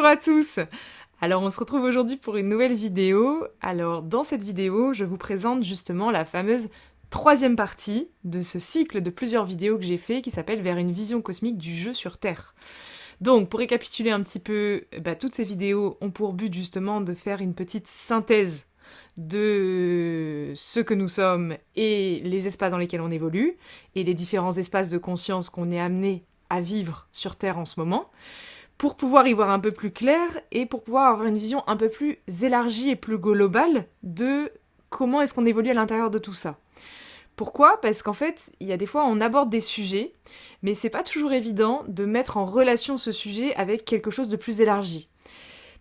à tous! Alors on se retrouve aujourd'hui pour une nouvelle vidéo. Alors dans cette vidéo, je vous présente justement la fameuse troisième partie de ce cycle de plusieurs vidéos que j'ai fait qui s'appelle Vers une vision cosmique du jeu sur Terre. Donc pour récapituler un petit peu, toutes ces vidéos ont pour but justement de faire une petite synthèse de ce que nous sommes et les espaces dans lesquels on évolue, et les différents espaces de conscience qu'on est amené à vivre sur Terre en ce moment, pour pouvoir y voir un peu plus clair et pour pouvoir avoir une vision un peu plus élargie et plus globale de comment est-ce qu'on évolue à l'intérieur de tout ça. Pourquoi ? Parce qu'en fait, il y a des fois on aborde des sujets, mais c'est pas toujours évident de mettre en relation ce sujet avec quelque chose de plus élargi.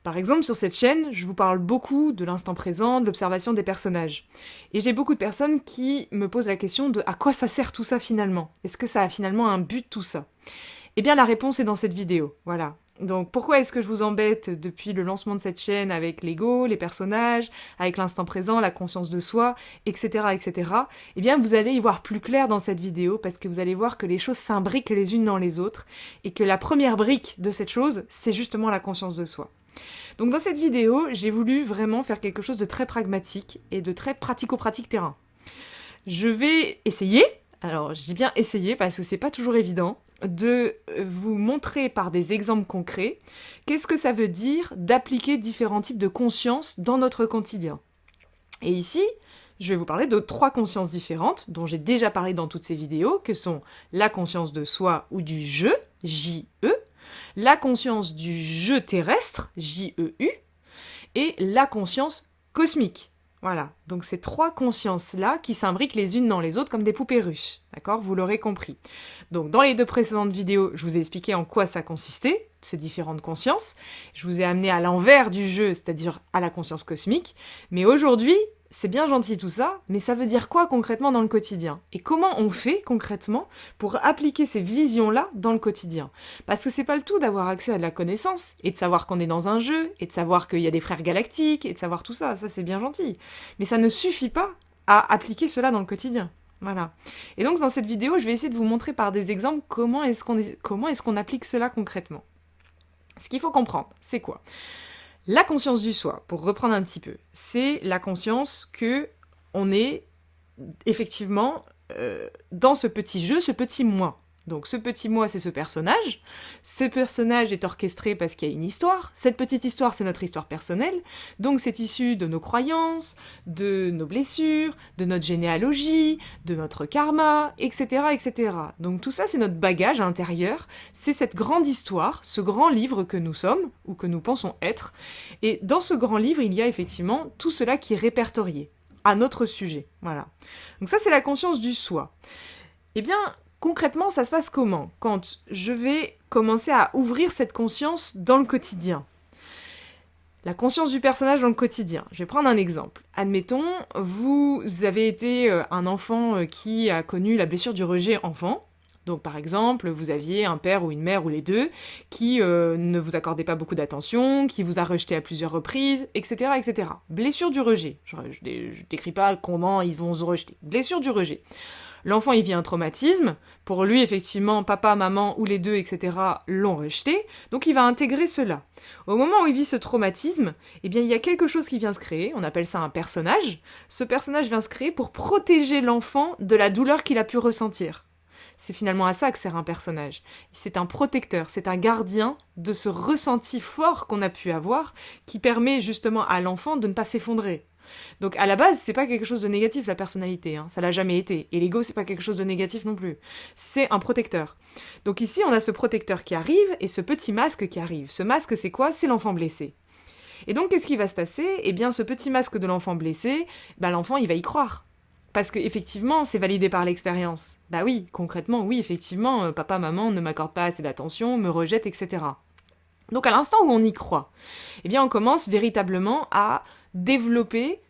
Par exemple, sur cette chaîne, je vous parle beaucoup de l'instant présent, de l'observation des personnages. Et j'ai beaucoup de personnes qui me posent la question de à quoi ça sert tout ça finalement ? Est-ce que ça a finalement un but tout ça ? Eh bien la réponse est dans cette vidéo, voilà. Donc pourquoi est-ce que je vous embête depuis le lancement de cette chaîne avec l'ego, les personnages, avec l'instant présent, la conscience de soi, etc., etc. Eh bien vous allez y voir plus clair dans cette vidéo parce que vous allez voir que les choses s'imbriquent les unes dans les autres et que la première brique de cette chose, c'est justement la conscience de soi. Donc dans cette vidéo, j'ai voulu vraiment faire quelque chose de très pragmatique et de très pratico-pratique terrain. Je vais essayer, alors j'ai bien essayé parce que c'est pas toujours évident, de vous montrer par des exemples concrets qu'est-ce que ça veut dire d'appliquer différents types de conscience dans notre quotidien. Et ici, je vais vous parler de 3 consciences différentes dont j'ai déjà parlé dans toutes ces vidéos, que sont la conscience de soi ou du je, J-E, la conscience du je terrestre, J-E-U, et la conscience cosmique. Voilà, donc ces 3 consciences-là qui s'imbriquent les unes dans les autres comme des poupées russes, d'accord ? Vous l'aurez compris. Donc dans les 2 précédentes vidéos, je vous ai expliqué en quoi ça consistait, ces différentes consciences. Je vous ai amené à l'envers du jeu, c'est-à-dire à la conscience cosmique. Mais aujourd'hui, c'est bien gentil tout ça, mais ça veut dire quoi concrètement dans le quotidien ? Et comment on fait concrètement pour appliquer ces visions-là dans le quotidien ? Parce que c'est pas le tout d'avoir accès à de la connaissance, et de savoir qu'on est dans un jeu, et de savoir qu'il y a des frères galactiques, et de savoir tout ça, ça c'est bien gentil. Mais ça ne suffit pas à appliquer cela dans le quotidien. Voilà. Et donc dans cette vidéo, je vais essayer de vous montrer par des exemples comment est-ce qu'on applique cela concrètement. Ce qu'il faut comprendre, c'est quoi ? La conscience du soi, pour reprendre un petit peu, c'est la conscience que on est effectivement dans ce petit jeu, ce petit moi. Donc ce petit moi, c'est ce personnage. Ce personnage est orchestré parce qu'il y a une histoire. Cette petite histoire, c'est notre histoire personnelle. Donc c'est issu de nos croyances, de nos blessures, de notre généalogie, de notre karma, etc., etc. Donc tout ça, c'est notre bagage intérieur. C'est cette grande histoire, ce grand livre que nous sommes, ou que nous pensons être. Et dans ce grand livre, il y a effectivement tout cela qui est répertorié à notre sujet. Voilà. Donc ça, c'est la conscience du soi. Eh bien, concrètement, ça se passe comment ? Quand je vais commencer à ouvrir cette conscience dans le quotidien. La conscience du personnage dans le quotidien. Je vais prendre un exemple. Admettons, vous avez été un enfant qui a connu la blessure du rejet enfant. Donc par exemple, vous aviez un père ou une mère ou les deux qui ne vous accordait pas beaucoup d'attention, qui vous a rejeté à plusieurs reprises, etc., etc. Blessure du rejet. Je décris pas comment ils vont se rejeter. Blessure du rejet. L'enfant, il vit un traumatisme. Pour lui, effectivement, papa, maman ou les deux, etc. l'ont rejeté. Donc, il va intégrer cela. Au moment où il vit ce traumatisme, eh bien, il y a quelque chose qui vient se créer. On appelle ça un personnage. Ce personnage vient se créer pour protéger l'enfant de la douleur qu'il a pu ressentir. C'est finalement à ça que sert un personnage. C'est un protecteur, c'est un gardien de ce ressenti fort qu'on a pu avoir qui permet justement à l'enfant de ne pas s'effondrer. Donc à la base, c'est pas quelque chose de négatif la personnalité, ça l'a jamais été. Et l'ego, c'est pas quelque chose de négatif non plus. C'est un protecteur. Donc ici, on a ce protecteur qui arrive et ce petit masque qui arrive. Ce masque, c'est quoi ? C'est l'enfant blessé. Et donc, qu'est-ce qui va se passer ? Eh bien, ce petit masque de l'enfant blessé, l'enfant, il va y croire. Parce qu'effectivement, c'est validé par l'expérience. Bah oui, concrètement, oui, effectivement, papa, maman ne m'accordent pas assez d'attention, me rejettent, etc. Donc à l'instant où on y croit, eh bien on commence véritablement à développer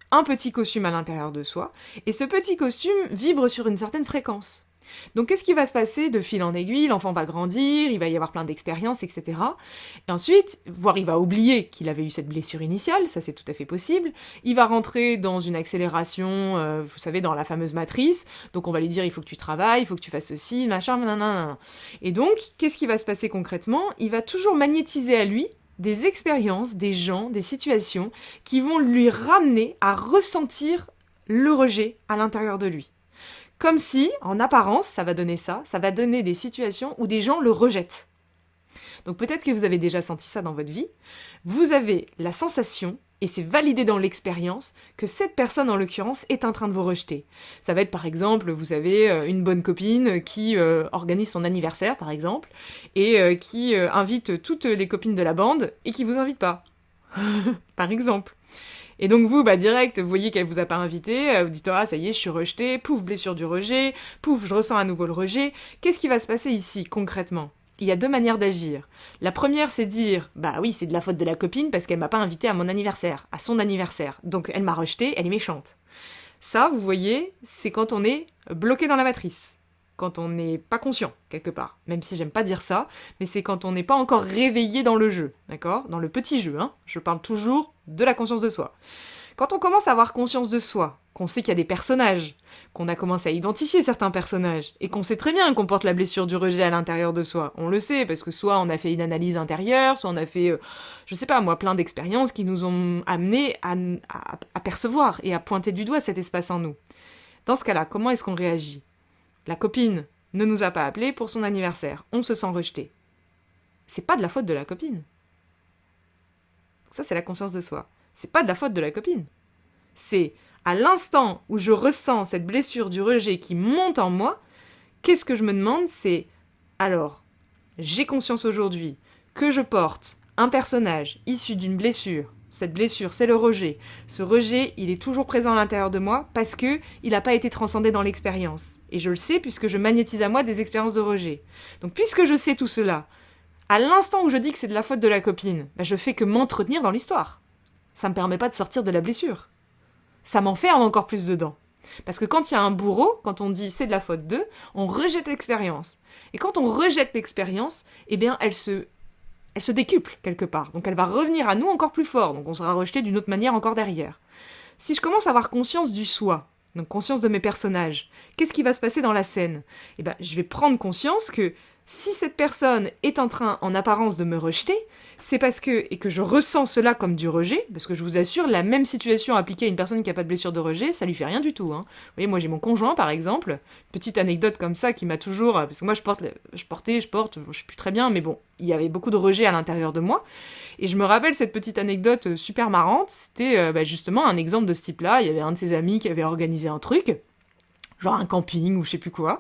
un petit costume à l'intérieur de soi, et ce petit costume vibre sur une certaine fréquence. Donc qu'est-ce qui va se passer de fil en aiguille ? L'enfant va grandir, il va y avoir plein d'expériences, etc. Et ensuite, voire il va oublier qu'il avait eu cette blessure initiale, ça c'est tout à fait possible. Il va rentrer dans une accélération, vous savez, dans la fameuse matrice. Donc on va lui dire, il faut que tu travailles, il faut que tu fasses ceci, machin, nanana. Et donc, qu'est-ce qui va se passer concrètement ? Il va toujours magnétiser à lui des expériences, des gens, des situations qui vont lui ramener à ressentir le rejet à l'intérieur de lui. Comme si, en apparence, ça va donner des situations où des gens le rejettent. Donc peut-être que vous avez déjà senti ça dans votre vie, vous avez la sensation, et c'est validé dans l'expérience, que cette personne en l'occurrence est en train de vous rejeter. Ça va être par exemple, vous avez une bonne copine qui organise son anniversaire par exemple, et qui invite toutes les copines de la bande, et qui vous invite pas. Par exemple. Et donc vous, direct, vous voyez qu'elle vous a pas invité, vous dites « Ah, ça y est, je suis rejetée, pouf, blessure du rejet, pouf, je ressens à nouveau le rejet. » Qu'est-ce qui va se passer ici, concrètement ? Il y a deux manières d'agir. La première, c'est dire « Bah oui, c'est de la faute de la copine parce qu'elle m'a pas invité à mon anniversaire, à son anniversaire. Donc elle m'a rejetée, elle est méchante. » Ça, vous voyez, c'est quand on est bloqué dans la matrice. Quand on n'est pas conscient, quelque part. Même si j'aime pas dire ça, mais c'est quand on n'est pas encore réveillé dans le jeu, d'accord ? Dans le petit jeu, hein. Je parle toujours de la conscience de soi. Quand on commence à avoir conscience de soi, qu'on sait qu'il y a des personnages, qu'on a commencé à identifier certains personnages, et qu'on sait très bien qu'on porte la blessure du rejet à l'intérieur de soi, on le sait, parce que soit on a fait une analyse intérieure, soit on a fait, je sais pas moi, plein d'expériences qui nous ont amenés à percevoir et à pointer du doigt cet espace en nous. Dans ce cas-là, comment est-ce qu'on réagit ? La copine ne nous a pas appelés pour son anniversaire, on se sent rejeté. C'est pas de la faute de la copine. Ça, c'est la conscience de soi. C'est pas de la faute de la copine. C'est à l'instant où je ressens cette blessure du rejet qui monte en moi, qu'est-ce que je me demande ? C'est, alors, j'ai conscience aujourd'hui que je porte un personnage issu d'une blessure. Cette blessure, c'est le rejet. Ce rejet, il est toujours présent à l'intérieur de moi parce que il n'a pas été transcendé dans l'expérience. Et je le sais puisque je magnétise à moi des expériences de rejet. Donc puisque je sais tout cela, à l'instant où je dis que c'est de la faute de la copine, je fais que m'entretenir dans l'histoire. Ça me permet pas de sortir de la blessure. Ça m'enferme encore plus dedans. Parce que quand il y a un bourreau, quand on dit c'est de la faute d'eux, on rejette l'expérience. Et quand on rejette l'expérience, eh bien elle se décuple quelque part. Donc elle va revenir à nous encore plus fort. Donc on sera rejeté d'une autre manière encore derrière. Si je commence à avoir conscience du soi, donc conscience de mes personnages, qu'est-ce qui va se passer dans la scène ? Eh bien, je vais prendre conscience que si cette personne est en train, en apparence, de me rejeter, c'est parce que, et que je ressens cela comme du rejet, parce que je vous assure, la même situation appliquée à une personne qui n'a pas de blessure de rejet, ça lui fait rien du tout. Hein. Vous voyez, moi j'ai mon conjoint par exemple, petite anecdote comme ça qui m'a toujours, parce que moi je porte, je sais plus très bien, mais bon, il y avait beaucoup de rejet à l'intérieur de moi, et je me rappelle cette petite anecdote super marrante, c'était justement un exemple de ce type-là, il y avait un de ses amis qui avait organisé un truc, genre un camping ou je sais plus quoi,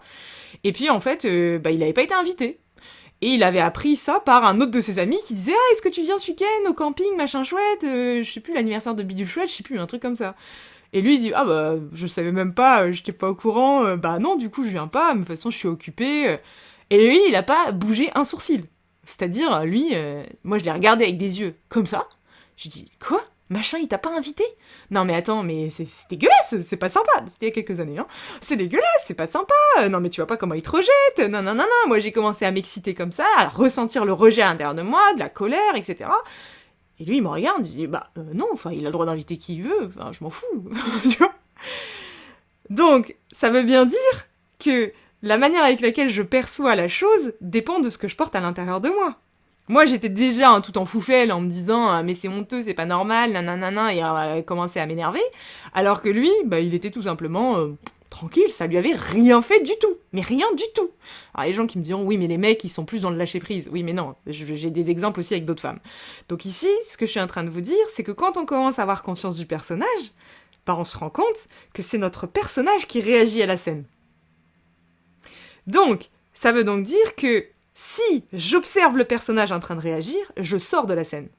et puis en fait, il n'avait pas été invité. Et il avait appris ça par un autre de ses amis qui disait « Ah, est-ce que tu viens ce week-end au camping, machin chouette je sais plus, l'anniversaire de Bidule chouette, je sais plus, un truc comme ça. » Et lui, il dit « Ah je savais même pas, j'étais pas au courant, non, du coup, je viens pas, de toute façon, je suis occupé. » Et lui, il a pas bougé un sourcil. C'est-à-dire, lui, moi, je l'ai regardé avec des yeux comme ça. Je dis « Quoi ? Machin, il t'a pas invité ? Non mais attends, mais c'est dégueulasse, c'est pas sympa. C'était il y a quelques années, hein. C'est dégueulasse, c'est pas sympa. Non mais tu vois pas comment il te rejette. Non. Moi j'ai commencé à m'exciter comme ça, à ressentir le rejet à l'intérieur de moi, de la colère, etc. Et lui il me regarde, il dit non, enfin il a le droit d'inviter qui il veut, enfin je m'en fous. Tu vois ? Donc ça veut bien dire que la manière avec laquelle je perçois la chose dépend de ce que je porte à l'intérieur de moi. Moi, j'étais déjà tout en foufelle en me disant « Mais c'est honteux, c'est pas normal, nanana » et commencé à m'énerver. Alors que lui, il était tout simplement tranquille, ça lui avait rien fait du tout. Mais rien du tout. Alors les gens qui me diront « Oui, mais les mecs, ils sont plus dans le lâcher-prise. » Oui, mais non, j'ai des exemples aussi avec d'autres femmes. Donc ici, ce que je suis en train de vous dire, c'est que quand on commence à avoir conscience du personnage, on se rend compte que c'est notre personnage qui réagit à la scène. Donc, ça veut donc dire que si j'observe le personnage en train de réagir, je sors de la scène.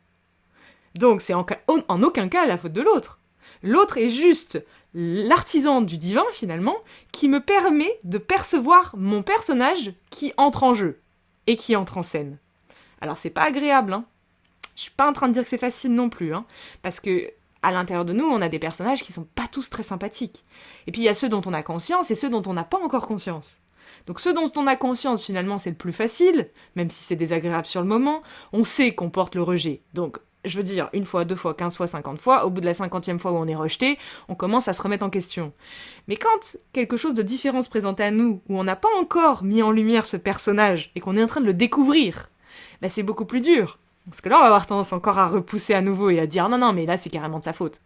Donc c'est en aucun cas la faute de l'autre. L'autre est juste l'artisan du divin, finalement, qui me permet de percevoir mon personnage qui entre en jeu et qui entre en scène. Alors c'est pas agréable, hein. Je suis pas en train de dire que c'est facile non plus, hein, parce que à l'intérieur de nous, on a des personnages qui sont pas tous très sympathiques. Et puis il y a ceux dont on a conscience et ceux dont on n'a pas encore conscience. Donc ceux dont on a conscience, finalement, c'est le plus facile, même si c'est désagréable sur le moment. On sait qu'on porte le rejet. Donc, je veux dire, 1 fois, 2 fois, 15 fois, 50 fois, au bout de la 50e fois où on est rejeté, on commence à se remettre en question. Mais quand quelque chose de différent se présente à nous, où on n'a pas encore mis en lumière ce personnage, et qu'on est en train de le découvrir, c'est beaucoup plus dur. Parce que là, on va avoir tendance encore à repousser à nouveau et à dire non, non, mais là, c'est carrément de sa faute.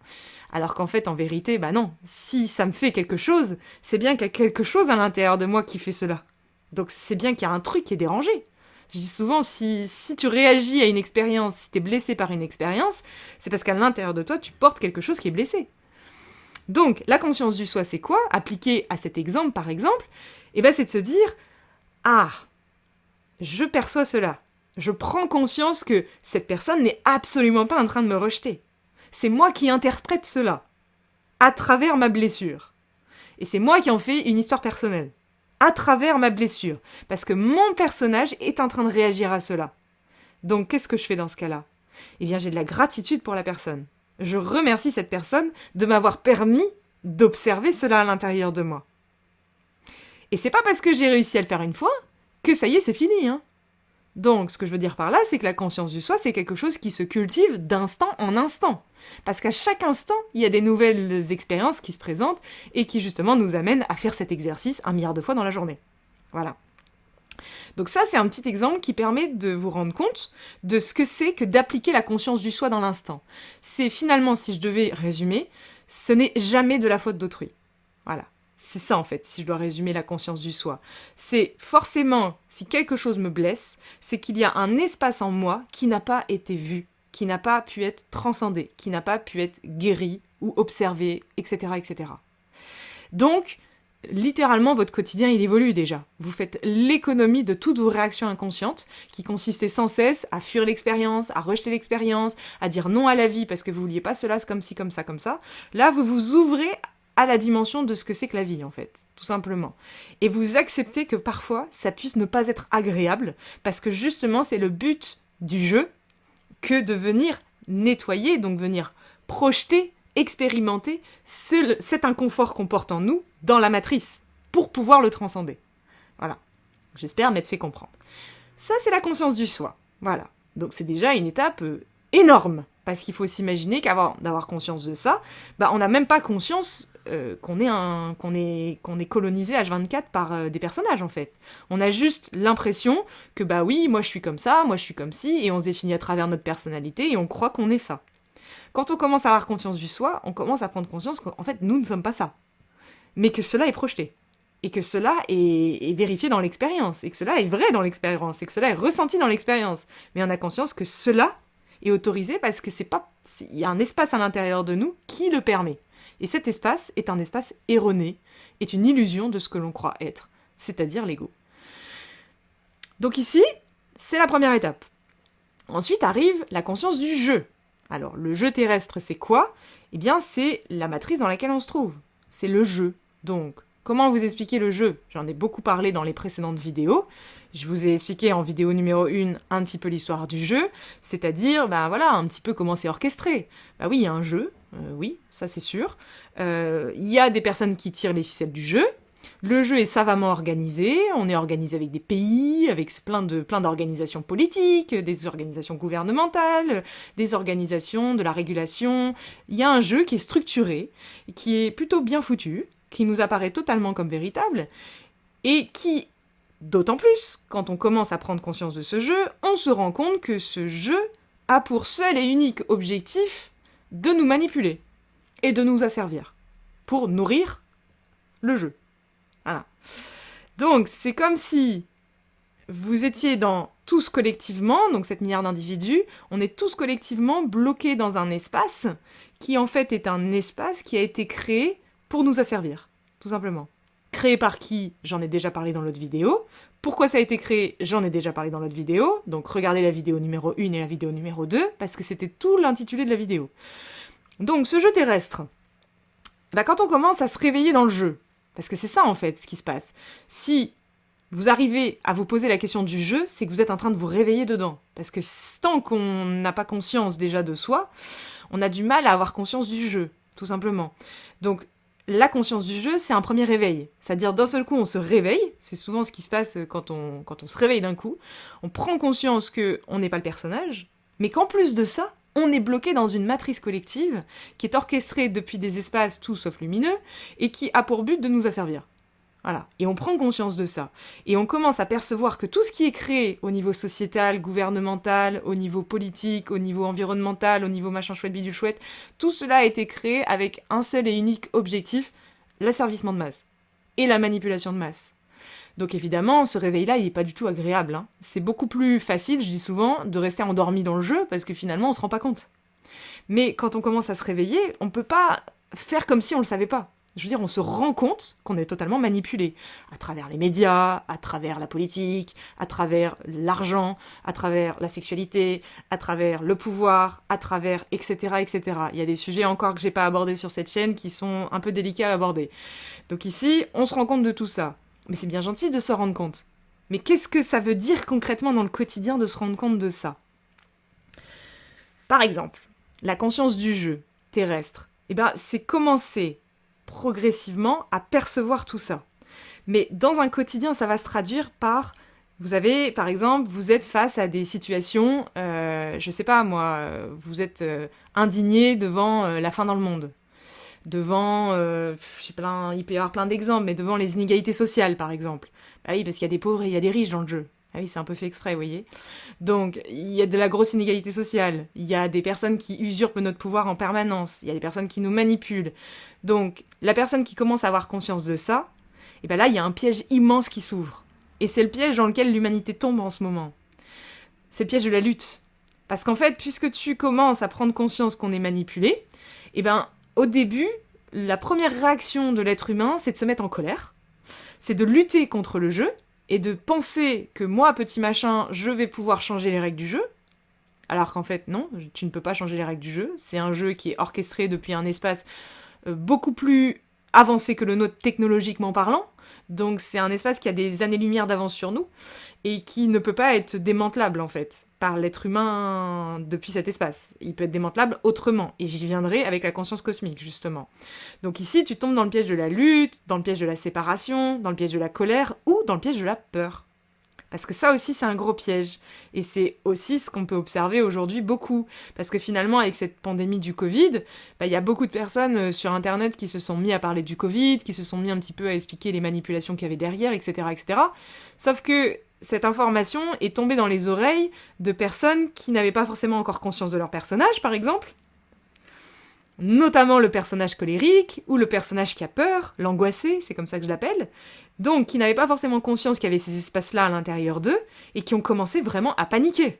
Alors qu'en fait, en vérité, bah non. Si ça me fait quelque chose, c'est bien qu'il y a quelque chose à l'intérieur de moi qui fait cela. Donc c'est bien qu'il y a un truc qui est dérangé. Je dis souvent, si tu réagis à une expérience, si tu es blessé par une expérience, c'est parce qu'à l'intérieur de toi, tu portes quelque chose qui est blessé. Donc, la conscience du soi, c'est quoi? Appliqué à cet exemple, par exemple, eh ben, c'est de se dire « Ah, je perçois cela. Je prends conscience que cette personne n'est absolument pas en train de me rejeter. C'est moi qui interprète cela, à travers ma blessure. Et c'est moi qui en fais une histoire personnelle, à travers ma blessure, parce que mon personnage est en train de réagir à cela. Donc, qu'est-ce que je fais dans ce cas-là? Eh bien, j'ai de la gratitude pour la personne. Je remercie cette personne de m'avoir permis d'observer cela à l'intérieur de moi. Et c'est pas parce que j'ai réussi à le faire une fois que ça y est, c'est fini, hein. Donc, ce que je veux dire par là, c'est que la conscience du soi, c'est quelque chose qui se cultive d'instant en instant. Parce qu'à chaque instant, il y a des nouvelles expériences qui se présentent et qui, justement, nous amènent à faire cet exercice 1 milliard de fois dans la journée. Voilà. Donc ça, c'est un petit exemple qui permet de vous rendre compte de ce que c'est que d'appliquer la conscience du soi dans l'instant. C'est finalement, si je devais résumer, ce n'est jamais de la faute d'autrui. Voilà. C'est ça en fait, si je dois résumer la conscience du soi. C'est forcément, si quelque chose me blesse, c'est qu'il y a un espace en moi qui n'a pas été vu, qui n'a pas pu être transcendé, qui n'a pas pu être guéri ou observé, etc., etc. Donc, littéralement, votre quotidien, il évolue déjà. Vous faites l'économie de toutes vos réactions inconscientes qui consistaient sans cesse à fuir l'expérience, à rejeter l'expérience, à dire non à la vie parce que vous vouliez pas cela, c'est comme ci, comme ça, comme ça. Là, vous vous ouvrez à la dimension de ce que c'est que la vie, en fait, tout simplement. Et vous acceptez que parfois, ça puisse ne pas être agréable, parce que justement, c'est le but du jeu que de venir nettoyer, donc venir projeter, expérimenter cet inconfort qu'on porte en nous dans la matrice, pour pouvoir le transcender. Voilà. J'espère m'être fait comprendre. Ça, c'est la conscience du soi. Voilà. Donc c'est déjà une étape énorme, parce qu'il faut s'imaginer qu'avant d'avoir conscience de ça, bah, on n'a même pas conscience qu'on est colonisé H24 par des personnages, en fait. On a juste l'impression que, bah oui, moi je suis comme ça, moi je suis comme ci, et on se définit à travers notre personnalité, et on croit qu'on est ça. Quand on commence à avoir conscience du soi, on commence à prendre conscience qu'en fait, nous ne sommes pas ça. Mais que cela est projeté. Et que cela est vérifié dans l'expérience. Et que cela est vrai dans l'expérience. Et que cela est ressenti dans l'expérience. Mais on a conscience que cela est autorisé parce que il y a un espace à l'intérieur de nous qui le permet. Et cet espace est un espace erroné, est une illusion de ce que l'on croit être, c'est-à-dire l'ego. Donc ici, c'est la première étape. Ensuite arrive la conscience du jeu. Alors, le jeu terrestre, c'est quoi? Eh bien, c'est la matrice dans laquelle on se trouve. C'est le jeu. Donc, comment vous expliquer le jeu? J'en ai beaucoup parlé dans les précédentes vidéos. Je vous ai expliqué en vidéo numéro 1 un petit peu l'histoire du jeu, c'est-à-dire, ben voilà, un petit peu comment c'est orchestré. Bah oui, il y a un jeu, oui, ça c'est sûr. Il y a des personnes qui tirent les ficelles du jeu. Le jeu est savamment organisé, on est organisé avec des pays, avec plein d'organisations politiques, des organisations gouvernementales, des organisations de la régulation. Il y a un jeu qui est structuré, qui est plutôt bien foutu, qui nous apparaît totalement comme véritable, et qui, d'autant plus, quand on commence à prendre conscience de ce jeu, on se rend compte que ce jeu a pour seul et unique objectif de nous manipuler et de nous asservir, pour nourrir le jeu. Voilà. Donc, c'est comme si vous étiez tous collectivement, donc 7 milliards d'individus, on est tous collectivement bloqués dans un espace qui en fait est un espace qui a été créé pour nous asservir, tout simplement. Créé par qui? J'en ai déjà parlé dans l'autre vidéo. Pourquoi ça a été créé? J'en ai déjà parlé dans l'autre vidéo. Donc regardez la vidéo numéro 1 et la vidéo numéro 2, parce que c'était tout l'intitulé de la vidéo. Donc ce jeu terrestre, quand on commence à se réveiller dans le jeu, parce que c'est ça en fait ce qui se passe, si vous arrivez à vous poser la question du jeu, c'est que vous êtes en train de vous réveiller dedans. Parce que tant qu'on n'a pas conscience déjà de soi, on a du mal à avoir conscience du jeu, tout simplement. Donc la conscience du jeu, c'est un premier réveil. C'est-à-dire d'un seul coup, on se réveille. C'est souvent ce qui se passe quand on se réveille d'un coup. On prend conscience qu'on n'est pas le personnage, mais qu'en plus de ça, on est bloqué dans une matrice collective qui est orchestrée depuis des espaces tout sauf lumineux et qui a pour but de nous asservir. Voilà. Et on prend conscience de ça. Et on commence à percevoir que tout ce qui est créé au niveau sociétal, gouvernemental, au niveau politique, au niveau environnemental, au niveau machin chouette bidule chouette, tout cela a été créé avec un seul et unique objectif, l'asservissement de masse. Et la manipulation de masse. Donc évidemment, ce réveil-là, il n'est pas du tout agréable. Hein. C'est beaucoup plus facile, je dis souvent, de rester endormi dans le jeu, parce que finalement, on se rend pas compte. Mais quand on commence à se réveiller, on peut pas faire comme si on le savait pas. Je veux dire, on se rend compte qu'on est totalement manipulé. À travers les médias, à travers la politique, à travers l'argent, à travers la sexualité, à travers le pouvoir, à travers etc., etc. Il y a des sujets encore que j'ai pas abordés sur cette chaîne qui sont un peu délicats à aborder. Donc ici, on se rend compte de tout ça. Mais c'est bien gentil de se rendre compte. Mais qu'est-ce que ça veut dire concrètement dans le quotidien de se rendre compte de ça ? Par exemple, la conscience du jeu terrestre, c'est commencer progressivement à percevoir tout ça. Mais dans un quotidien, ça va se traduire par... Vous avez, par exemple, vous êtes face à des situations, je sais pas moi, vous êtes indigné devant la faim dans le monde. Devant, il peut y avoir plein d'exemples, mais devant les inégalités sociales, par exemple. Bah oui, parce qu'il y a des pauvres et il y a des riches dans le jeu. Ah oui, c'est un peu fait exprès, vous voyez. Donc, il y a de la grosse inégalité sociale. Il y a des personnes qui usurpent notre pouvoir en permanence. Il y a des personnes qui nous manipulent. Donc, la personne qui commence à avoir conscience de ça, là, il y a un piège immense qui s'ouvre. Et c'est le piège dans lequel l'humanité tombe en ce moment. C'est le piège de la lutte. Parce qu'en fait, puisque tu commences à prendre conscience qu'on est manipulé, au début, la première réaction de l'être humain, c'est de se mettre en colère. C'est de lutter contre le jeu et de penser que moi, petit machin, je vais pouvoir changer les règles du jeu. Alors qu'en fait, non, tu ne peux pas changer les règles du jeu. C'est un jeu qui est orchestré depuis un espace beaucoup plus avancé que le nôtre technologiquement parlant. Donc c'est un espace qui a des années-lumière d'avance sur nous et qui ne peut pas être démantelable en fait par l'être humain depuis cet espace. Il peut être démantelable autrement et j'y viendrai avec la conscience cosmique justement. Donc ici tu tombes dans le piège de la lutte, dans le piège de la séparation, dans le piège de la colère ou dans le piège de la peur. Parce que ça aussi, c'est un gros piège. Et c'est aussi ce qu'on peut observer aujourd'hui beaucoup. Parce que finalement, avec cette pandémie du Covid, il y a beaucoup de personnes sur Internet qui se sont mis à parler du Covid, qui se sont mis un petit peu à expliquer les manipulations qu'il y avait derrière, etc., etc. Sauf que cette information est tombée dans les oreilles de personnes qui n'avaient pas forcément encore conscience de leur personnage, par exemple. Notamment le personnage colérique, ou le personnage qui a peur, l'angoissé, c'est comme ça que je l'appelle, donc qui n'avaient pas forcément conscience qu'il y avait ces espaces-là à l'intérieur d'eux, et qui ont commencé vraiment à paniquer.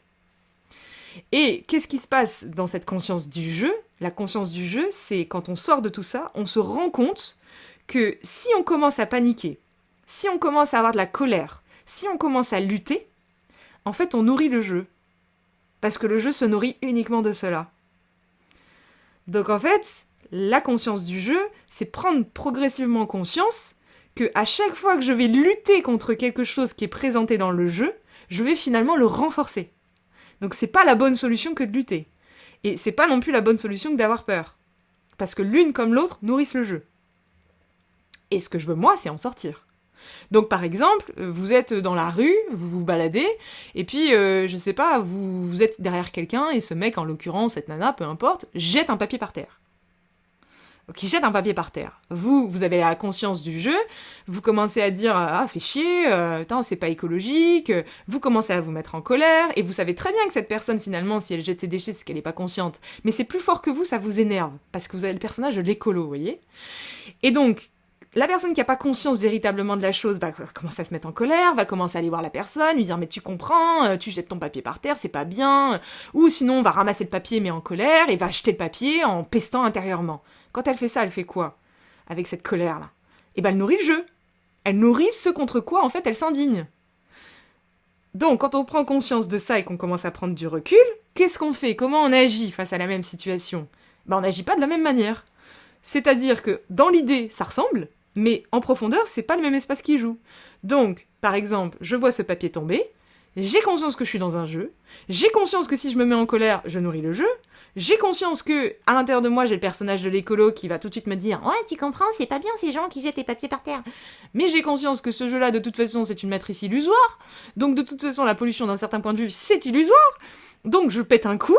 Et qu'est-ce qui se passe dans cette conscience du jeu ? La conscience du jeu, c'est quand on sort de tout ça, on se rend compte que si on commence à paniquer, si on commence à avoir de la colère, si on commence à lutter, en fait on nourrit le jeu. Parce que le jeu se nourrit uniquement de cela. Donc en fait, la conscience du jeu, c'est prendre progressivement conscience que à chaque fois que je vais lutter contre quelque chose qui est présenté dans le jeu, je vais finalement le renforcer. Donc c'est pas la bonne solution que de lutter. Et c'est pas non plus la bonne solution que d'avoir peur. Parce que l'une comme l'autre nourrissent le jeu. Et ce que je veux moi, c'est en sortir. Donc par exemple, vous êtes dans la rue, vous vous baladez, et puis, je sais pas, vous êtes derrière quelqu'un, et ce mec, en l'occurrence, cette nana, peu importe, jette un papier par terre. Donc il jette un papier par terre. Vous avez la conscience du jeu, vous commencez à dire « Ah, fais chier, c'est pas écologique », vous commencez à vous mettre en colère, et vous savez très bien que cette personne, finalement, si elle jette ses déchets, c'est qu'elle est pas consciente. Mais c'est plus fort que vous, ça vous énerve, parce que vous avez le personnage de l'écolo, vous voyez ? Et donc, la personne qui n'a pas conscience véritablement de la chose va commencer à se mettre en colère, va commencer à aller voir la personne, lui dire « Mais tu comprends, tu jettes ton papier par terre, c'est pas bien », ou sinon, on va ramasser le papier mais en colère, et va jeter le papier en pestant intérieurement. Quand elle fait ça, elle fait quoi avec cette colère-là ? Elle nourrit le jeu. Elle nourrit ce contre quoi, en fait, elle s'indigne. Donc, quand on prend conscience de ça et qu'on commence à prendre du recul, qu'est-ce qu'on fait ? Comment on agit face à la même situation ? On n'agit pas de la même manière. C'est-à-dire que, dans l'idée, ça ressemble, mais en profondeur, c'est pas le même espace qui joue. Donc, par exemple, je vois ce papier tomber, j'ai conscience que je suis dans un jeu, j'ai conscience que si je me mets en colère, je nourris le jeu, j'ai conscience que, à l'intérieur de moi, j'ai le personnage de l'écolo qui va tout de suite me dire « Ouais, tu comprends, c'est pas bien ces gens qui jettent les papiers par terre. » Mais j'ai conscience que ce jeu-là, de toute façon, c'est une matrice illusoire, donc de toute façon, la pollution, d'un certain point de vue, c'est illusoire, donc je pète un coup,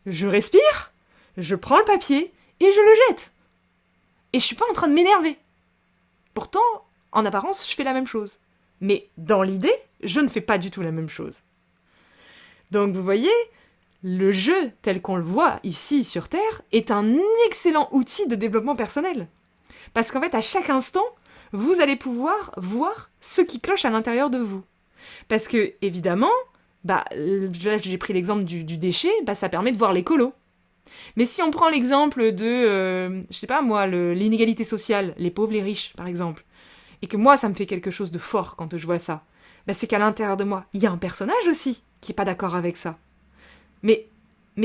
je respire, je prends le papier, et je le jette. Et je suis pas en train de m'énerver. Pourtant, en apparence, je fais la même chose. Mais dans l'idée, je ne fais pas du tout la même chose. Donc vous voyez, le jeu tel qu'on le voit ici sur Terre est un excellent outil de développement personnel. Parce qu'en fait, à chaque instant, vous allez pouvoir voir ce qui cloche à l'intérieur de vous. Parce que, évidemment, là j'ai pris l'exemple du déchet, ça permet de voir l'écolo. Mais si on prend l'exemple de, je sais pas moi, l'inégalité sociale, les pauvres, les riches, par exemple, et que moi, ça me fait quelque chose de fort quand je vois ça, c'est qu'à l'intérieur de moi, il y a un personnage aussi qui est pas d'accord avec ça. Mais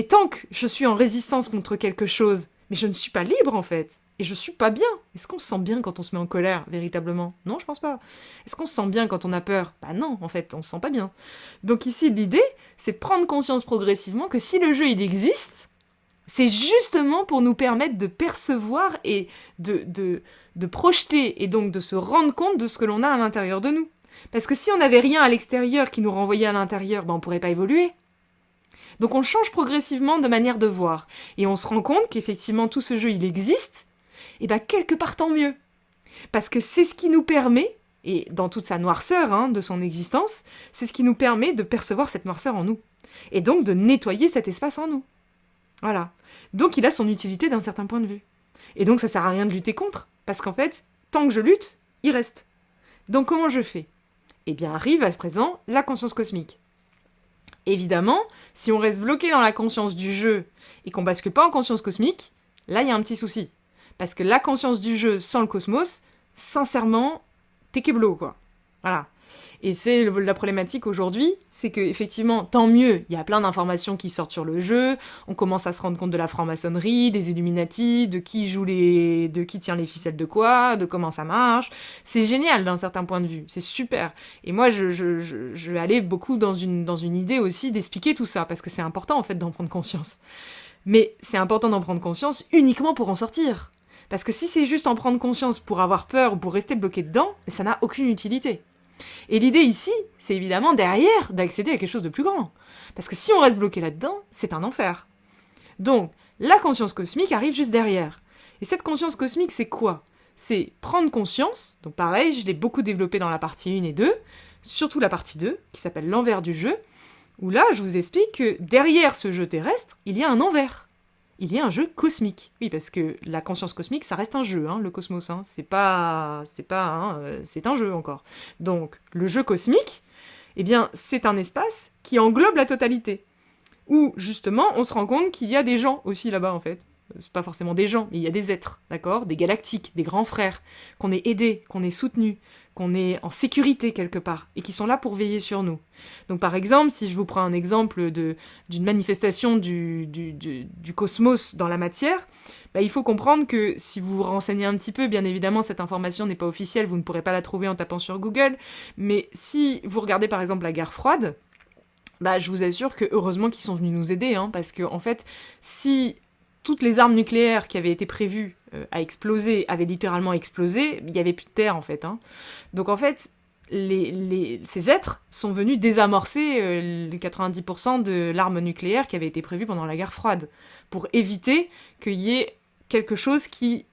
tant que je suis en résistance contre quelque chose, mais je ne suis pas libre en fait. Et je suis pas bien. Est-ce qu'on se sent bien quand on se met en colère, véritablement? Non, je pense pas. Est-ce qu'on se sent bien quand on a peur? Non, en fait, on se sent pas bien. Donc ici, l'idée, c'est de prendre conscience progressivement que si le jeu, il existe, c'est justement pour nous permettre de percevoir et de projeter et donc de se rendre compte de ce que l'on a à l'intérieur de nous. Parce que si on n'avait rien à l'extérieur qui nous renvoyait à l'intérieur, on pourrait pas évoluer. Donc on change progressivement de manière de voir. Et on se rend compte qu'effectivement tout ce jeu, il existe, et quelque part tant mieux. Parce que c'est ce qui nous permet, et dans toute sa noirceur de son existence, c'est ce qui nous permet de percevoir cette noirceur en nous. Et donc de nettoyer cet espace en nous. Voilà. Donc il a son utilité d'un certain point de vue. Et donc ça sert à rien de lutter contre, parce qu'en fait, tant que je lutte, il reste. Donc comment je fais? Arrive à présent la conscience cosmique. Évidemment, si on reste bloqué dans la conscience du jeu et qu'on bascule pas en conscience cosmique, là il y a un petit souci. Parce que la conscience du jeu sans le cosmos, sincèrement, t'es keblo, quoi. Voilà. Et c'est la problématique aujourd'hui, c'est que effectivement, tant mieux, il y a plein d'informations qui sortent sur le jeu, on commence à se rendre compte de la franc-maçonnerie, des Illuminati, de qui tient les ficelles de quoi, de comment ça marche. C'est génial d'un certain point de vue, c'est super. Et moi, je vais aller beaucoup dans une idée aussi d'expliquer tout ça, parce que c'est important en fait d'en prendre conscience. Mais c'est important d'en prendre conscience uniquement pour en sortir. Parce que si c'est juste en prendre conscience pour avoir peur ou pour rester bloqué dedans, ça n'a aucune utilité. Et l'idée ici, c'est évidemment derrière d'accéder à quelque chose de plus grand. Parce que si on reste bloqué là-dedans, c'est un enfer. Donc, la conscience cosmique arrive juste derrière. Et cette conscience cosmique, c'est quoi? C'est prendre conscience, donc pareil, je l'ai beaucoup développé dans la partie 1 et 2, surtout la partie 2, qui s'appelle l'envers du jeu, où là, je vous explique que derrière ce jeu terrestre, il y a un envers. Il y a un jeu cosmique. Oui, parce que la conscience cosmique, ça reste un jeu, le cosmos. C'est un jeu encore. Donc, le jeu cosmique, c'est un espace qui englobe la totalité. Où, justement, on se rend compte qu'il y a des gens aussi là-bas, en fait. C'est pas forcément des gens, mais il y a des êtres, d'accord? Des galactiques, des grands frères, qu'on est aidés, qu'on est soutenus, qu'on est en sécurité quelque part, et qui sont là pour veiller sur nous. Donc par exemple, si je vous prends un exemple d'une manifestation du cosmos dans la matière, il faut comprendre que si vous vous renseignez un petit peu, bien évidemment cette information n'est pas officielle, vous ne pourrez pas la trouver en tapant sur Google, mais si vous regardez par exemple la guerre froide, je vous assure que heureusement qu'ils sont venus nous aider, parce que en fait, si toutes les armes nucléaires qui avaient été prévues à exploser avaient littéralement explosé, il n'y avait plus de terre en fait. Donc en fait, ces êtres sont venus désamorcer les 90% de l'arme nucléaire qui avait été prévue pendant la guerre froide, pour éviter qu'il y ait quelque chose qui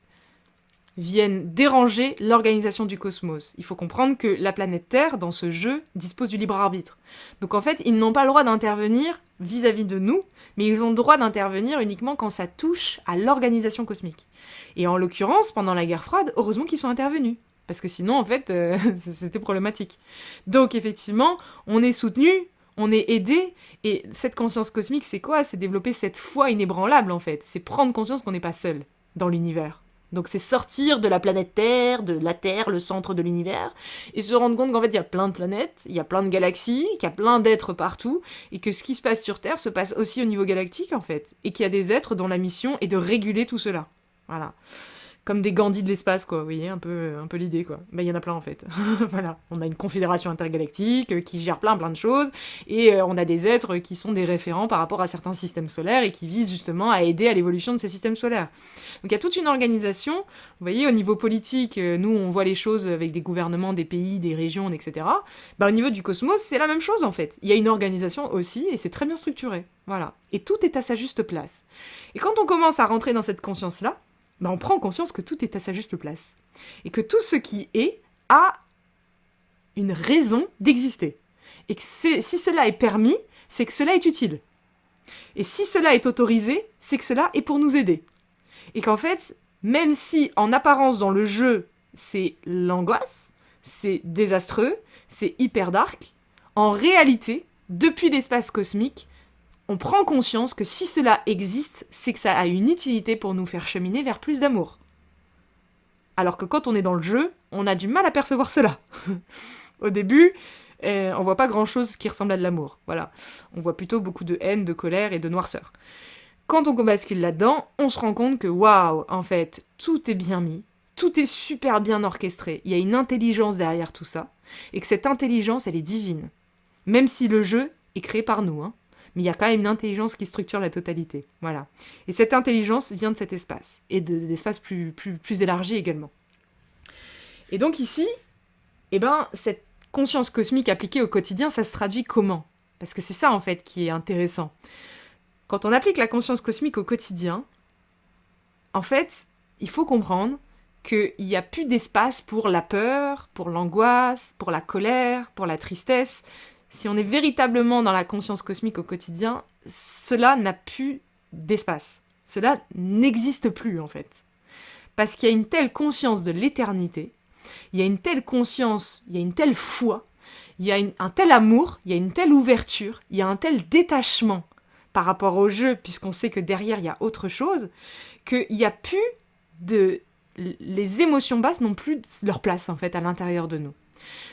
vienne déranger l'organisation du cosmos. Il faut comprendre que la planète Terre, dans ce jeu, dispose du libre arbitre. Donc en fait, ils n'ont pas le droit d'intervenir vis-à-vis de nous, mais ils ont le droit d'intervenir uniquement quand ça touche à l'organisation cosmique. Et en l'occurrence, pendant la guerre froide, heureusement qu'ils sont intervenus. Parce que sinon, en fait, c'était problématique. Donc effectivement, on est soutenu, on est aidé, et cette conscience cosmique, c'est quoi? C'est développer cette foi inébranlable, en fait. C'est prendre conscience qu'on n'est pas seul dans l'univers. Donc c'est sortir de la planète Terre, de la Terre, le centre de l'univers, et se rendre compte qu'en fait il y a plein de planètes, il y a plein de galaxies, qu'il y a plein d'êtres partout, et que ce qui se passe sur Terre se passe aussi au niveau galactique en fait, et qu'il y a des êtres dont la mission est de réguler tout cela. Voilà. Comme des Gandhi de l'espace, quoi, vous voyez, un peu l'idée, quoi. Il y en a plein, en fait. Voilà. On a une confédération intergalactique qui gère plein de choses, et on a des êtres qui sont des référents par rapport à certains systèmes solaires, et qui visent justement à aider à l'évolution de ces systèmes solaires. Donc il y a toute une organisation, vous voyez, au niveau politique, nous, on voit les choses avec des gouvernements, des pays, des régions, etc. Au niveau du cosmos, c'est la même chose, en fait. Il y a une organisation aussi, et c'est très bien structuré. Voilà. Et tout est à sa juste place. Et quand on commence à rentrer dans cette conscience-là, on prend conscience que tout est à sa juste place. Et que tout ce qui est a une raison d'exister. Et que si cela est permis, c'est que cela est utile. Et si cela est autorisé, c'est que cela est pour nous aider. Et qu'en fait, même si en apparence dans le jeu, c'est l'angoisse, c'est désastreux, c'est hyper dark, en réalité, depuis l'espace cosmique, on prend conscience que si cela existe, c'est que ça a une utilité pour nous faire cheminer vers plus d'amour. Alors que quand on est dans le jeu, on a du mal à percevoir cela. Au début, on voit pas grand-chose qui ressemble à de l'amour. Voilà. On voit plutôt beaucoup de haine, de colère et de noirceur. Quand on bascule là-dedans, on se rend compte que waouh, en fait, tout est bien mis, tout est super bien orchestré, il y a une intelligence derrière tout ça, et que cette intelligence, elle est divine. Même si le jeu est créé par nous, hein, mais il y a quand même une intelligence qui structure la totalité. Voilà. Et cette intelligence vient de cet espace, et d'espaces plus élargis également. Et donc ici, cette conscience cosmique appliquée au quotidien, ça se traduit comment ? Parce que c'est ça, en fait, qui est intéressant. Quand on applique la conscience cosmique au quotidien, en fait, il faut comprendre qu'il n'y a plus d'espace pour la peur, pour l'angoisse, pour la colère, pour la tristesse. Si on est véritablement dans la conscience cosmique au quotidien, cela n'a plus d'espace. Cela n'existe plus, en fait. Parce qu'il y a une telle conscience de l'éternité, il y a une telle conscience, il y a une telle foi, il y a un tel amour, il y a une telle ouverture, il y a un tel détachement par rapport au jeu, puisqu'on sait que derrière il y a autre chose, qu'il n'y a plus de... Les émotions basses n'ont plus leur place en fait à l'intérieur de nous.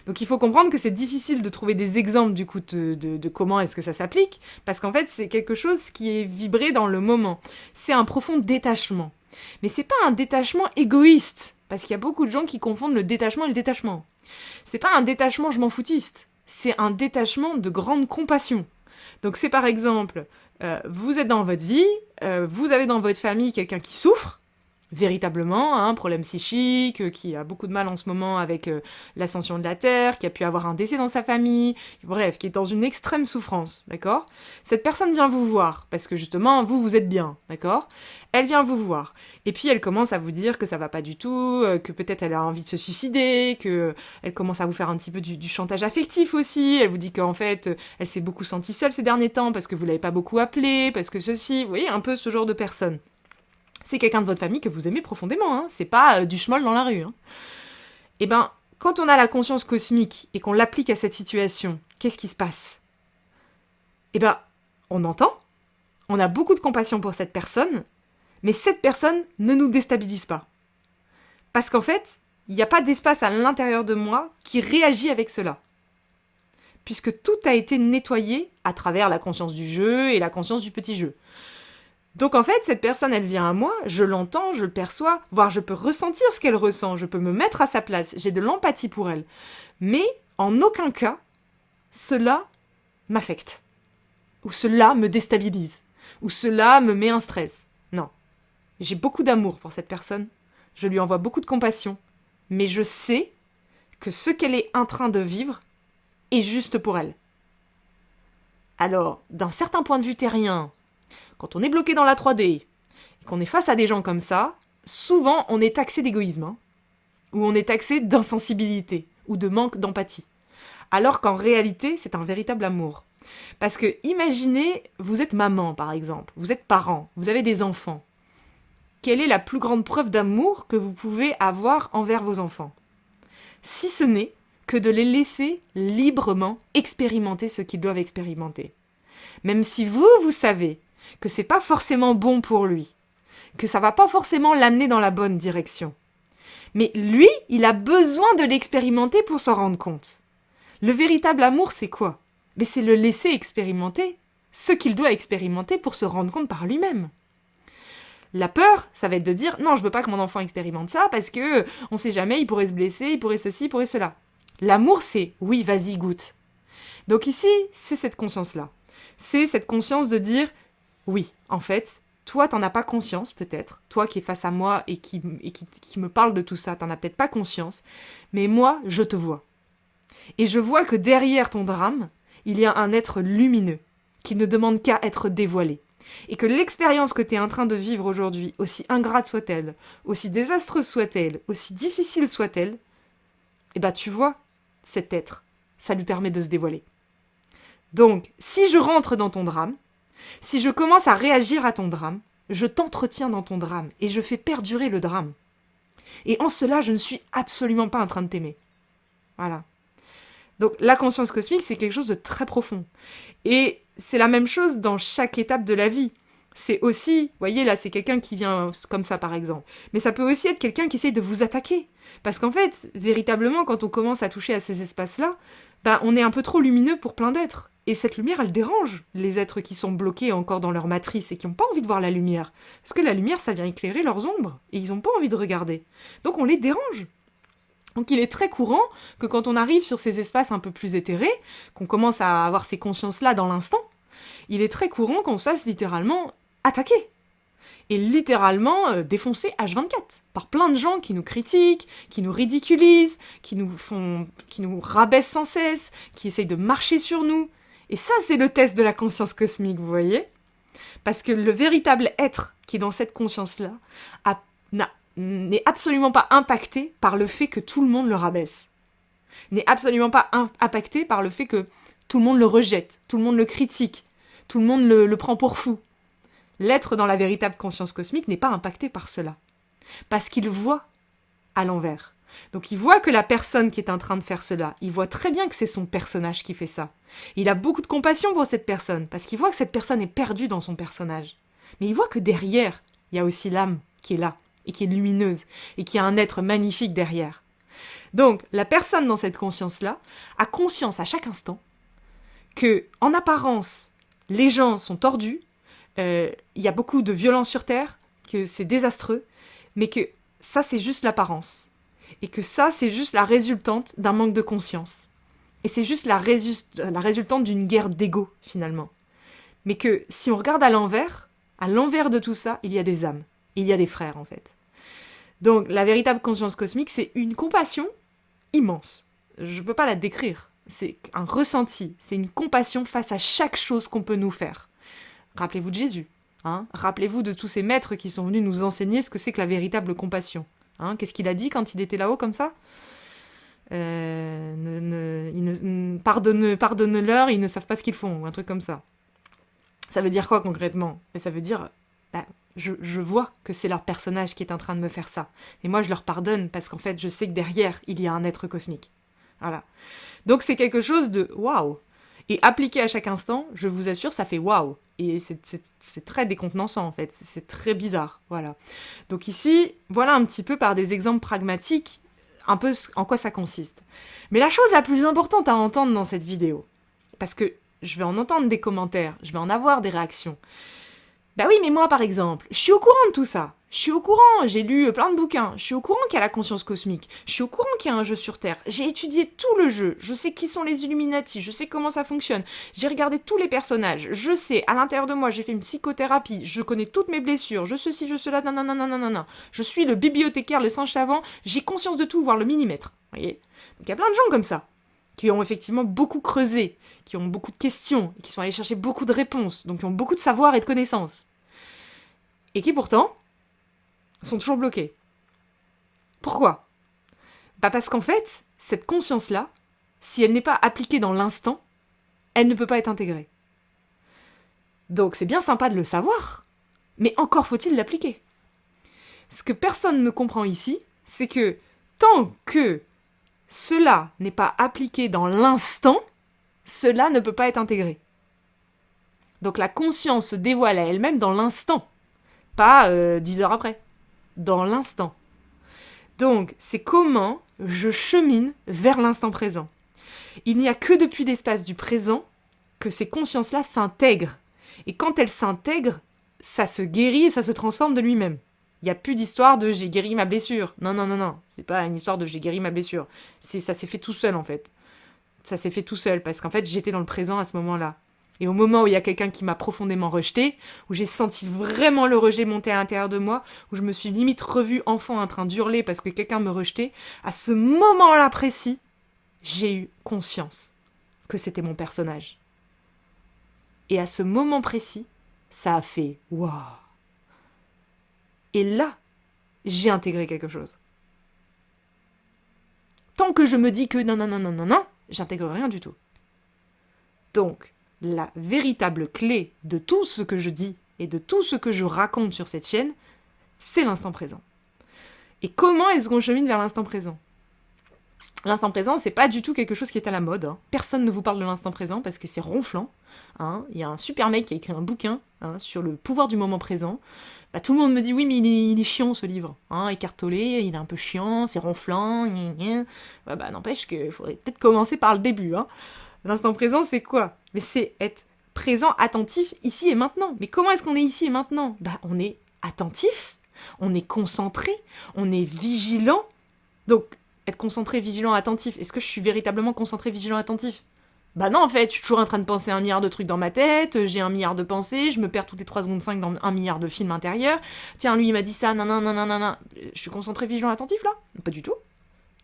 Donc il faut comprendre que c'est difficile de trouver des exemples du coup de comment est-ce que ça s'applique, parce qu'en fait c'est quelque chose qui est vibré dans le moment. C'est un profond détachement. Mais c'est pas un détachement égoïste, parce qu'il y a beaucoup de gens qui confondent le détachement et le détachement. C'est pas un détachement je m'en foutiste, c'est un détachement de grande compassion. Donc c'est par exemple, vous êtes dans votre vie, vous avez dans votre famille quelqu'un qui souffre, véritablement, un problème psychique, qui a beaucoup de mal en ce moment avec l'ascension de la Terre, qui a pu avoir un décès dans sa famille, bref, qui est dans une extrême souffrance, d'accord ? Cette personne vient vous voir, parce que justement, vous êtes bien, d'accord ? Elle vient vous voir, et puis elle commence à vous dire que ça va pas du tout, que peut-être elle a envie de se suicider, que elle commence à vous faire un petit peu du chantage affectif aussi, elle vous dit qu'en fait, elle s'est beaucoup sentie seule ces derniers temps, parce que vous l'avez pas beaucoup appelée, parce que ceci, vous voyez, un peu ce genre de personne. C'est quelqu'un de votre famille que vous aimez profondément, hein. C'est pas du schmoll dans la rue. Hein. Et quand on a la conscience cosmique et qu'on l'applique à cette situation, qu'est-ce qui se passe ? On entend, on a beaucoup de compassion pour cette personne, mais cette personne ne nous déstabilise pas. Parce qu'en fait, il n'y a pas d'espace à l'intérieur de moi qui réagit avec cela. Puisque tout a été nettoyé à travers la conscience du jeu et la conscience du petit jeu. Donc en fait, cette personne, elle vient à moi, je l'entends, je le perçois, voire je peux ressentir ce qu'elle ressent, je peux me mettre à sa place, j'ai de l'empathie pour elle. Mais en aucun cas, cela m'affecte. Ou cela me déstabilise. Ou cela me met un stress. Non. J'ai beaucoup d'amour pour cette personne, je lui envoie beaucoup de compassion, mais je sais que ce qu'elle est en train de vivre est juste pour elle. Alors, d'un certain point de vue terrien, quand on est bloqué dans la 3D et qu'on est face à des gens comme ça, souvent on est taxé d'égoïsme, hein, ou on est taxé d'insensibilité, ou de manque d'empathie. Alors qu'en réalité, c'est un véritable amour. Parce que imaginez, vous êtes maman par exemple, vous êtes parent, vous avez des enfants. Quelle est la plus grande preuve d'amour que vous pouvez avoir envers vos enfants ? Si ce n'est que de les laisser librement expérimenter ce qu'ils doivent expérimenter. Même si vous savez que c'est pas forcément bon pour lui, que ça va pas forcément l'amener dans la bonne direction. Mais lui, il a besoin de l'expérimenter pour s'en rendre compte. Le véritable amour, c'est quoi ? Mais c'est le laisser expérimenter ce qu'il doit expérimenter pour se rendre compte par lui-même. La peur, ça va être de dire « Non, je veux pas que mon enfant expérimente ça parce que on sait jamais, il pourrait se blesser, il pourrait ceci, il pourrait cela. » L'amour, c'est « Oui, vas-y, goûte. » Donc ici, c'est cette conscience-là. C'est cette conscience de dire « Oui, en fait, toi, t'en as pas conscience peut-être. Toi qui es face à moi et qui me parle de tout ça, t'en as peut-être pas conscience. Mais moi, je te vois. Et je vois que derrière ton drame, il y a un être lumineux qui ne demande qu'à être dévoilé. Et que l'expérience que tu es en train de vivre aujourd'hui, aussi ingrate soit-elle, aussi désastreuse soit-elle, aussi difficile soit-elle, et bah tu vois, cet être, ça lui permet de se dévoiler. Donc, si je rentre dans ton drame, si je commence à réagir à ton drame, je t'entretiens dans ton drame et je fais perdurer le drame. Et en cela, je ne suis absolument pas en train de t'aimer. Voilà. Donc la conscience cosmique, c'est quelque chose de très profond. Et c'est la même chose dans chaque étape de la vie. C'est aussi, vous voyez là, c'est quelqu'un qui vient comme ça par exemple. Mais ça peut aussi être quelqu'un qui essaye de vous attaquer. Parce qu'en fait, véritablement, quand on commence à toucher à ces espaces-là, ben, on est un peu trop lumineux pour plein d'êtres. Et cette lumière, elle dérange les êtres qui sont bloqués encore dans leur matrice et qui n'ont pas envie de voir la lumière. Parce que la lumière, ça vient éclairer leurs ombres. Et ils n'ont pas envie de regarder. Donc on les dérange. Donc il est très courant que quand on arrive sur ces espaces un peu plus éthérés, qu'on commence à avoir ces consciences-là dans l'instant, il est très courant qu'on se fasse littéralement attaquer. Et littéralement défoncer H24 par plein de gens qui nous critiquent, qui nous ridiculisent, qui nous rabaissent sans cesse, qui essayent de marcher sur nous. Et ça, c'est le test de la conscience cosmique, vous voyez ? Parce que le véritable être qui est dans cette conscience-là n'est absolument pas impacté par le fait que tout le monde le rabaisse. N'est absolument pas impacté par le fait que tout le monde le rejette, tout le monde le critique, tout le monde le prend pour fou. L'être dans la véritable conscience cosmique n'est pas impacté par cela. Parce qu'il voit à l'envers. Donc il voit que la personne qui est en train de faire cela, il voit très bien que c'est son personnage qui fait ça. Il a beaucoup de compassion pour cette personne, parce qu'il voit que cette personne est perdue dans son personnage. Mais il voit que derrière, il y a aussi l'âme qui est là, et qui est lumineuse, et qui a un être magnifique derrière. Donc la personne dans cette conscience-là a conscience à chaque instant que, en apparence, les gens sont tordus, il y a beaucoup de violence sur Terre, que c'est désastreux, mais que ça c'est juste l'apparence. Et que ça c'est juste la résultante d'un manque de conscience. Et c'est juste la résultante d'une guerre d'ego, finalement. Mais que si on regarde à l'envers de tout ça, il y a des âmes. Il y a des frères, en fait. Donc, la véritable conscience cosmique, c'est une compassion immense. Je ne peux pas la décrire. C'est un ressenti. C'est une compassion face à chaque chose qu'on peut nous faire. Rappelez-vous de Jésus. Hein, rappelez-vous de tous ces maîtres qui sont venus nous enseigner ce que c'est que la véritable compassion. Hein, qu'est-ce qu'il a dit quand il était là-haut comme ça ? Pardonne-leur, ils ne savent pas ce qu'ils font, ou un truc comme ça. Ça veut dire quoi concrètement ? Et ça veut dire, je vois que c'est leur personnage qui est en train de me faire ça. Et moi je leur pardonne parce qu'en fait je sais que derrière il y a un être cosmique. Voilà. Donc c'est quelque chose de waouh. Et appliqué à chaque instant, je vous assure, ça fait waouh. Et c'est très décontenançant en fait, c'est très bizarre. Voilà. Donc ici, voilà un petit peu par des exemples pragmatiques, un peu en quoi ça consiste. Mais la chose la plus importante à entendre dans cette vidéo, parce que je vais en entendre des commentaires, je vais en avoir des réactions. Bah oui, mais moi par exemple, je suis au courant de tout ça. Je suis au courant, j'ai lu plein de bouquins, je suis au courant qu'il y a la conscience cosmique, je suis au courant qu'il y a un jeu sur Terre, j'ai étudié tout le jeu, je sais qui sont les Illuminati, je sais comment ça fonctionne, j'ai regardé tous les personnages, je sais, à l'intérieur de moi, j'ai fait une psychothérapie, je connais toutes mes blessures, je ceci, je cela, nanana, je suis le bibliothécaire, le singe savant, j'ai conscience de tout, voire le millimètre, vous voyez ? Donc il y a plein de gens comme ça, qui ont effectivement beaucoup creusé, qui ont beaucoup de questions, qui sont allés chercher beaucoup de réponses, donc qui ont beaucoup de savoir et de connaissances. Et qui pourtant sont toujours bloqués. Pourquoi ? Parce qu'en fait, cette conscience-là, si elle n'est pas appliquée dans l'instant, elle ne peut pas être intégrée. Donc c'est bien sympa de le savoir, mais encore faut-il l'appliquer. Ce que personne ne comprend ici, c'est que tant que cela n'est pas appliqué dans l'instant, cela ne peut pas être intégré. Donc la conscience se dévoile à elle-même dans l'instant, pas 10 heures après. Dans l'instant. Donc, c'est comment je chemine vers l'instant présent. Il n'y a que depuis l'espace du présent que ces consciences-là s'intègrent. Et quand elles s'intègrent, ça se guérit et ça se transforme de lui-même. Il n'y a plus d'histoire de « j'ai guéri ma blessure ». Non. C'est pas une histoire de « j'ai guéri ma blessure ». Ça s'est fait tout seul, en fait. Ça s'est fait tout seul, parce qu'en fait, j'étais dans le présent à ce moment-là. Et au moment où il y a quelqu'un qui m'a profondément rejeté, où j'ai senti vraiment le rejet monter à l'intérieur de moi, où je me suis limite revue enfant en train d'hurler parce que quelqu'un me rejetait, à ce moment-là précis, j'ai eu conscience que c'était mon personnage. Et à ce moment précis, ça a fait « waouh ». Et là, j'ai intégré quelque chose. Tant que je me dis que non, non, non, non, non, non, j'intègre rien du tout. Donc, la véritable clé de tout ce que je dis et de tout ce que je raconte sur cette chaîne, c'est l'instant présent. Et comment est-ce qu'on chemine vers l'instant présent ? L'instant présent, c'est pas du tout quelque chose qui est à la mode. Hein. Personne ne vous parle de l'instant présent parce que c'est ronflant. Hein. Il y a un super mec qui a écrit un bouquin sur le pouvoir du moment présent. Bah, tout le monde me dit oui, mais il est chiant ce livre. Hein, écartolé, il est un peu chiant, c'est ronflant. Gna gna. Bah, n'empêche qu'il faudrait peut-être commencer par le début. Hein. L'instant présent, c'est quoi ? Mais c'est être présent, attentif, ici et maintenant. Mais comment est-ce qu'on est ici et maintenant ? Bah, on est attentif, on est concentré, on est vigilant. Donc, être concentré, vigilant, attentif. Est-ce que je suis véritablement concentré, vigilant, attentif ? Bah non, en fait, je suis toujours en train de penser 1 milliard de trucs dans ma tête, j'ai 1 milliard de pensées, je me perds toutes les 3 secondes 5 dans 1 milliard de films intérieurs. Tiens, lui, il m'a dit ça, nan, nan, nan, nan, nan. Je suis concentré, vigilant, attentif, là ? Pas du tout.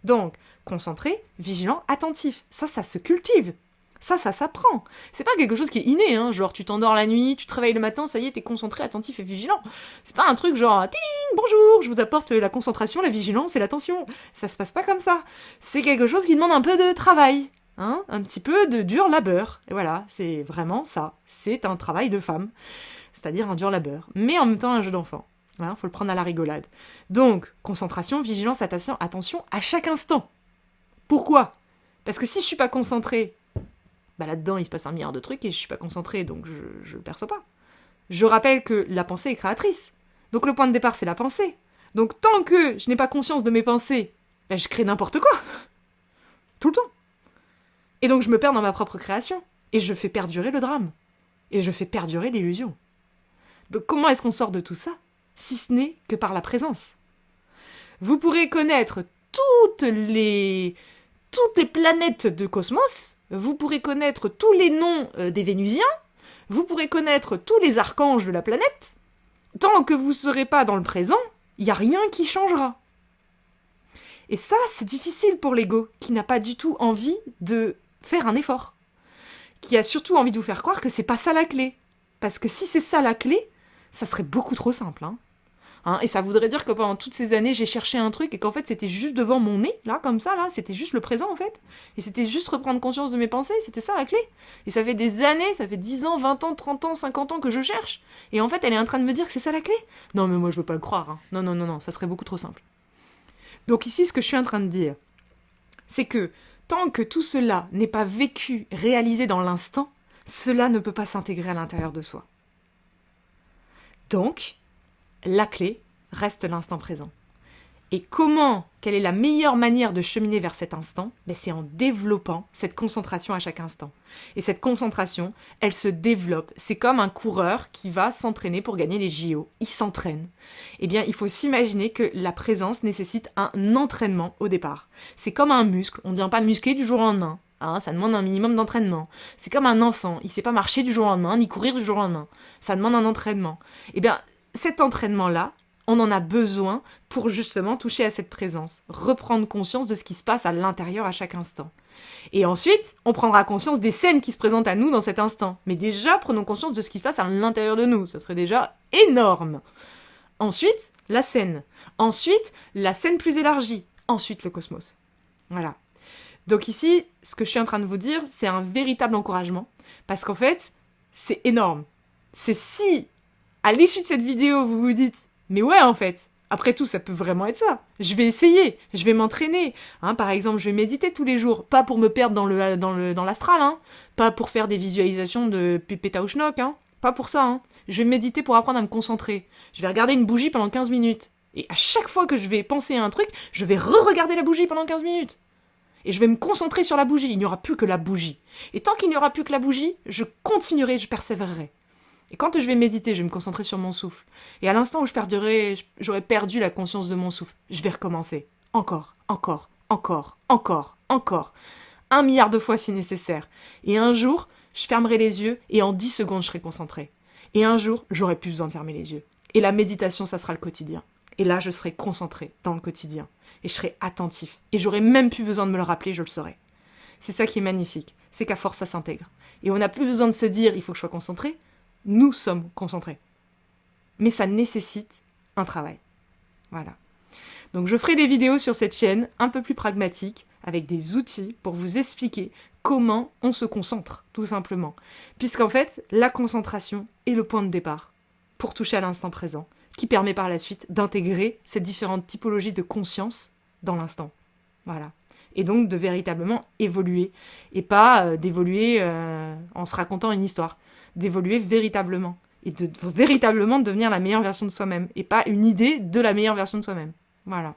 Donc, concentré, vigilant, attentif. Ça se cultive. Ça s'apprend. C'est pas quelque chose qui est inné, hein. Genre, tu t'endors la nuit, tu te réveilles le matin, ça y est, t'es concentré, attentif et vigilant. C'est pas un truc genre, tiling, bonjour, je vous apporte la concentration, la vigilance et l'attention. Ça se passe pas comme ça. C'est quelque chose qui demande un peu de travail. Hein, un petit peu de dur labeur. Et voilà, c'est vraiment ça. C'est un travail de femme. C'est-à-dire un dur labeur. Mais en même temps, un jeu d'enfant. Hein, faut le prendre à la rigolade. Donc, concentration, vigilance, attention à chaque instant. Pourquoi ? Parce que si je suis pas concentrée, bah là-dedans, il se passe 1 milliard de trucs et je suis pas concentrée, donc je le perçois pas. Je rappelle que la pensée est créatrice. Donc le point de départ, c'est la pensée. Donc tant que je n'ai pas conscience de mes pensées, bah, je crée n'importe quoi. Tout le temps. Et donc je me perds dans ma propre création. Et je fais perdurer le drame. Et je fais perdurer l'illusion. Donc comment est-ce qu'on sort de tout ça, si ce n'est que par la présence ? Vous pourrez connaître toutes les planètes de cosmos, vous pourrez connaître tous les noms des Vénusiens, vous pourrez connaître tous les archanges de la planète. Tant que vous ne serez pas dans le présent, il n'y a rien qui changera. Et ça, c'est difficile pour l'ego, qui n'a pas du tout envie de faire un effort. Qui a surtout envie de vous faire croire que c'est pas ça la clé. Parce que si c'est ça la clé, ça serait beaucoup trop simple. Et ça voudrait dire que pendant toutes ces années, j'ai cherché un truc et qu'en fait, c'était juste devant mon nez, là, comme ça, là. C'était juste le présent, en fait. Et c'était juste reprendre conscience de mes pensées. C'était ça la clé. Et ça fait des années, ça fait 10 ans, 20 ans, 30 ans, 50 ans que je cherche. Et en fait, elle est en train de me dire que c'est ça la clé. Non, mais moi, je veux pas le croire. Non, ça serait beaucoup trop simple. Donc ici, ce que je suis en train de dire, c'est que tant que tout cela n'est pas vécu, réalisé dans l'instant, cela ne peut pas s'intégrer à l'intérieur de soi. Donc, la clé reste l'instant présent. Et quelle est la meilleure manière de cheminer vers cet instant ? C'est en développant cette concentration à chaque instant. Et cette concentration, elle se développe. C'est comme un coureur qui va s'entraîner pour gagner les JO. Il s'entraîne. Eh bien, il faut s'imaginer que la présence nécessite un entraînement au départ. C'est comme un muscle. On ne devient pas musclé du jour au lendemain. Ça demande un minimum d'entraînement. C'est comme un enfant. Il ne sait pas marcher du jour au lendemain, ni courir du jour au lendemain. Ça demande un entraînement. Eh bien, cet entraînement-là, on en a besoin pour justement toucher à cette présence, reprendre conscience de ce qui se passe à l'intérieur à chaque instant. Et ensuite, on prendra conscience des scènes qui se présentent à nous dans cet instant. Mais déjà, prenons conscience de ce qui se passe à l'intérieur de nous. Ça serait déjà énorme. Ensuite, la scène. Ensuite, la scène plus élargie. Ensuite, le cosmos. Voilà. Donc ici, ce que je suis en train de vous dire, c'est un véritable encouragement. Parce qu'en fait, c'est énorme. C'est si, à l'issue de cette vidéo, vous vous dites mais ouais, en fait, après tout, ça peut vraiment être ça. Je vais essayer, je vais m'entraîner. Par exemple, je vais méditer tous les jours. Pas pour me perdre dans l'astral, pas pour faire des visualisations de pépéta ou schnock, pas pour ça. Je vais méditer pour apprendre à me concentrer. Je vais regarder une bougie pendant 15 minutes. Et à chaque fois que je vais penser à un truc, je vais re-regarder la bougie pendant 15 minutes. Et je vais me concentrer sur la bougie. Il n'y aura plus que la bougie. Et tant qu'il n'y aura plus que la bougie, je continuerai, je persévérerai. Et quand je vais méditer, je vais me concentrer sur mon souffle. Et à l'instant où j'aurais perdu la conscience de mon souffle, je vais recommencer. Encore. 1 milliard de fois si nécessaire. Et un jour, je fermerai les yeux et en 10 secondes, je serai concentré. Et un jour, j'aurai plus besoin de fermer les yeux. Et la méditation, ça sera le quotidien. Et là, je serai concentré dans le quotidien. Et je serai attentif. Et j'aurai même plus besoin de me le rappeler, je le saurai. C'est ça qui est magnifique. C'est qu'à force, ça s'intègre. Et on n'a plus besoin de se dire, il faut que je sois concentré. Nous sommes concentrés. Mais ça nécessite un travail. Voilà. Donc je ferai des vidéos sur cette chaîne un peu plus pragmatiques, avec des outils pour vous expliquer comment on se concentre, tout simplement. Puisqu'en fait, la concentration est le point de départ pour toucher à l'instant présent, qui permet par la suite d'intégrer ces différentes typologies de conscience dans l'instant. Voilà. Et donc de véritablement évoluer, et pas d'évoluer en se racontant une histoire, d'évoluer véritablement, et de véritablement devenir la meilleure version de soi-même, et pas une idée de la meilleure version de soi-même. Voilà.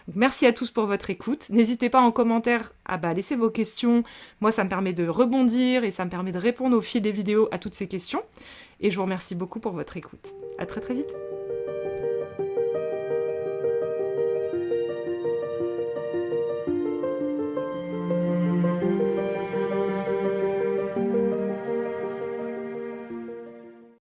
Donc, merci à tous pour votre écoute. N'hésitez pas en commentaire à laisser vos questions. Moi, ça me permet de rebondir et ça me permet de répondre au fil des vidéos à toutes ces questions. Et je vous remercie beaucoup pour votre écoute. À très très vite.